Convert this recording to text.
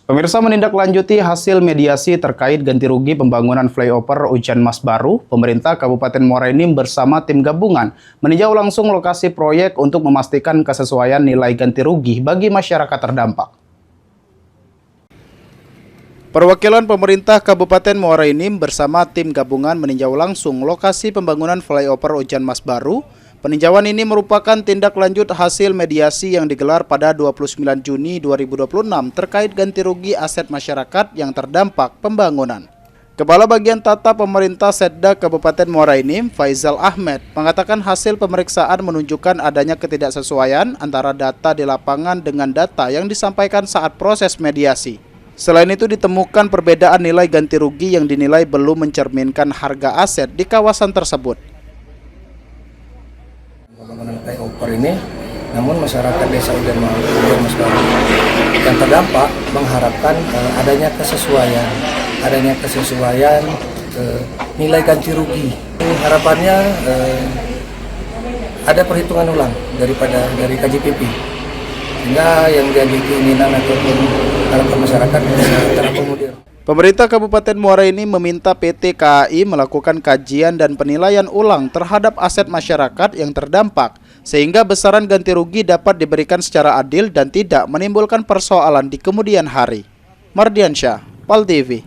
Pemirsa, menindaklanjuti hasil mediasi terkait ganti rugi pembangunan flyover Ujan Mas Baru, pemerintah Kabupaten Muara Enim bersama tim gabungan meninjau langsung lokasi proyek untuk memastikan kesesuaian nilai ganti rugi bagi masyarakat terdampak. Perwakilan pemerintah Kabupaten Muara Enim bersama tim gabungan meninjau langsung lokasi pembangunan flyover Ujan Mas Baru. Peninjauan ini merupakan tindak lanjut hasil mediasi yang digelar pada 29 Juni 2026 terkait ganti rugi aset masyarakat yang terdampak pembangunan. Kepala Bagian Tata Pemerintah Setda Kabupaten Muara Enim, Faizal Ahmed, mengatakan hasil pemeriksaan menunjukkan adanya ketidaksesuaian antara data di lapangan dengan data yang disampaikan saat proses mediasi. Selain itu ditemukan perbedaan nilai ganti rugi yang dinilai belum mencerminkan harga aset di kawasan tersebut. Pembangunan flyover ini, namun masyarakat desa Ujan Mas Baru yang terdampak mengharapkan adanya kesesuaian nilai ganti rugi. Harapannya ada perhitungan ulang dari KJPP, sehingga yang jadi keinginan ataupun harapan masyarakat bisa terakomodir. Pemerintah Kabupaten Muara Enim meminta PT KAI melakukan kajian dan penilaian ulang terhadap aset masyarakat yang terdampak, sehingga besaran ganti rugi dapat diberikan secara adil dan tidak menimbulkan persoalan di kemudian hari. Mardiansyah, PAL TV.